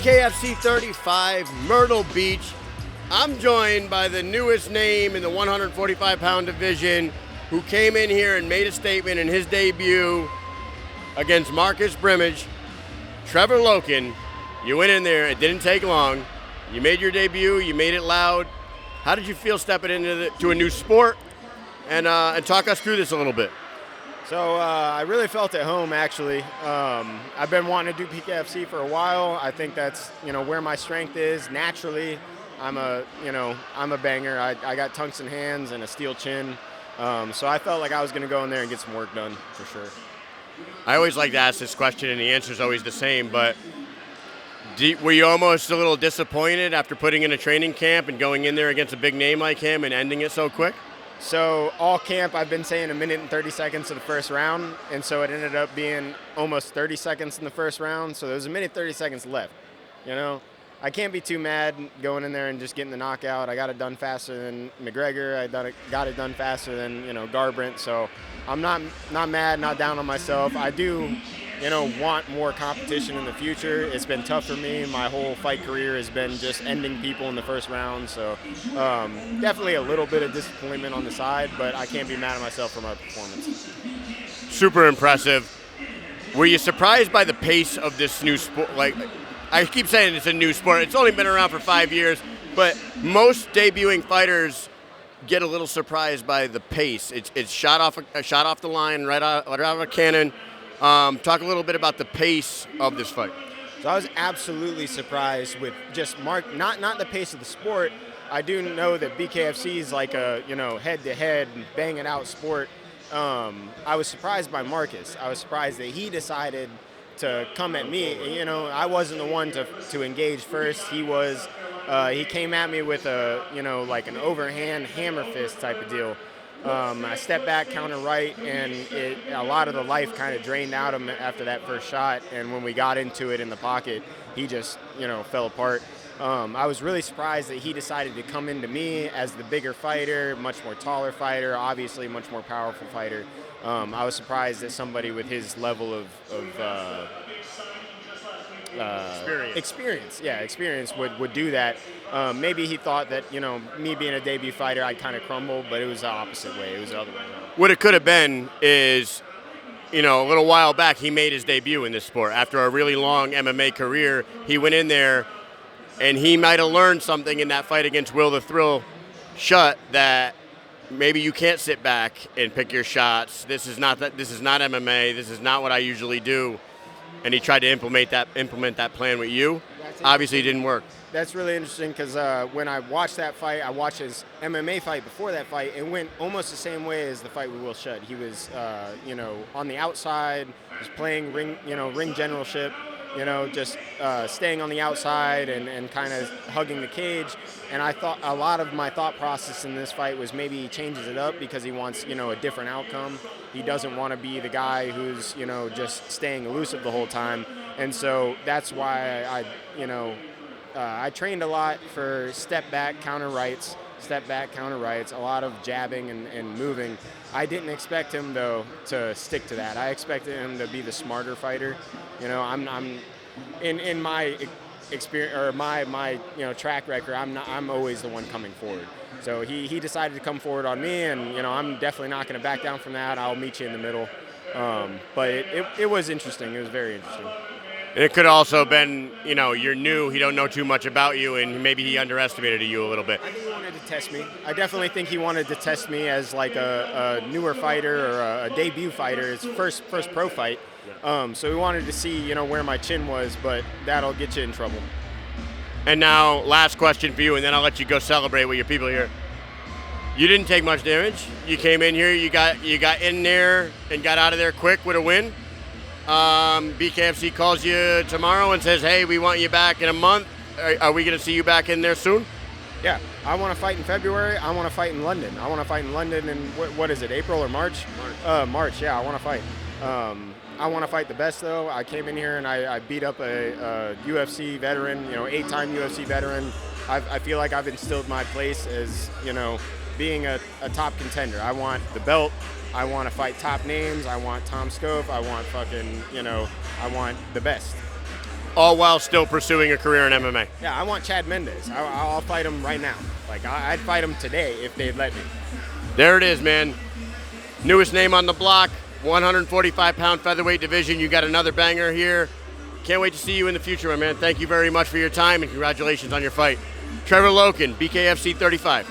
BKFC 35, Myrtle Beach. I'm joined by the newest name in the 145-pound division who came in here and made a statement in his debut against Brimage. Trevor Loken. You went in there, it didn't take long. You made your debut, you made it loud. How did you feel stepping into a new sport? And talk us through this a little bit. So I really felt at home, actually. I've been wanting to do PKFC for a while. I think that's where my strength is. Naturally, I'm a banger. I got tungsten hands and a steel chin. So I felt like I was going to go in there and get some work done for sure. I always like to ask this question, and the answer is always the same. But were you almost a little disappointed after putting in a training camp and going in there against a big name like him and ending it so quick? So all camp, I've been saying 1 minute and 30 seconds of the first round, and so it ended up being almost 30 seconds in the first round. So there was 1 minute 30 seconds left. I can't be too mad going in there and just getting the knockout. I got it done faster than McGregor. I got it done faster than Garbrandt. So I'm not mad, not down on myself. I do want more competition in the future. It's been tough for me. My whole fight career has been just ending people in the first round. So definitely a little bit of disappointment on the side, but I can't be mad at myself for my performance. Super impressive. Were you surprised by the pace of this new sport? Like, I keep saying it's a new sport. It's only been around for 5 years, but most debuting fighters get a little surprised by the pace. It's shot off the line, right out of a cannon. Talk a little bit about the pace of this fight. So I was absolutely surprised with just not the pace of the sport. I do know that BKFC is like a head-to-head banging out sport. I was surprised by Marcus. I was surprised that he decided to come at me. I wasn't the one to engage first. He was. He came at me with like an overhand hammer fist type of deal. I stepped back, counter right, and a lot of the life kind of drained out of him after that first shot. And when we got into it in the pocket, he just, fell apart. I was really surprised that he decided to come into me as the bigger fighter, much more taller fighter, obviously much more powerful fighter. I was surprised that somebody with his level of experience would do that. Maybe he thought that me being a debut fighter, I'd kind of crumble, but it was the opposite way. It was the other way around. What it could have been is, a little while back, he made his debut in this sport after a really long MMA career. He went in there, and he might have learned something in that fight against Will the Thrill Shut that maybe you can't sit back and pick your shots. This is not MMA. This is not what I usually do. And he tried to implement that plan with you. Obviously, it didn't work. That's really interesting because when I watched that fight, I watched his MMA fight before that fight. It went almost the same way as the fight with Will Shut. He was, on the outside, was playing ring generalship, just staying on the outside and kind of hugging the cage. And I thought a lot of my thought process in this fight was maybe he changes it up because he wants, a different outcome. He doesn't want to be the guy who's, just staying elusive the whole time. And so that's why I trained a lot for step back, counter rights, a lot of jabbing and moving. I didn't expect him, though, to stick to that. I expected him to be the smarter fighter. I'm in my experience or my track record. I'm always the one coming forward. So he decided to come forward on me, and I'm definitely not going to back down from that. I'll meet you in the middle. But it was interesting. It was very interesting. It could also have been, you're new, he don't know too much about you, and maybe he underestimated you a little bit. I think he wanted to test me. I definitely think he wanted to test me as like a newer fighter or a debut fighter, his first pro fight. So he wanted to see, where my chin was, but that'll get you in trouble. And now, last question for you, and then I'll let you go celebrate with your people here. You didn't take much damage. You came in here, you got in there and got out of there quick with a win. BKFC calls you tomorrow and says, hey, we want you back in a month. Are we going to see you back in there soon? Yeah, I want to fight in February. I want to fight in London. In, what is it, April or March? March, yeah, I want to fight. I want to fight the best, though. I came in here and I beat up a UFC veteran, 8-time UFC veteran. I feel like I've instilled my place as, being a top contender. I want the belt. I want to fight top names. I want Tom Scope. I want fucking, I want the best. all while still pursuing a career in MMA. Yeah, I want Chad Mendes. I'll fight him right now. Like, I'd fight him today if they'd let me. There it is, man. Newest name on the block, 145-pound featherweight division. You got another banger here. Can't wait to see you in the future, my man. Thank you very much for your time, and congratulations on your fight. Trevor Loken, BKFC 35.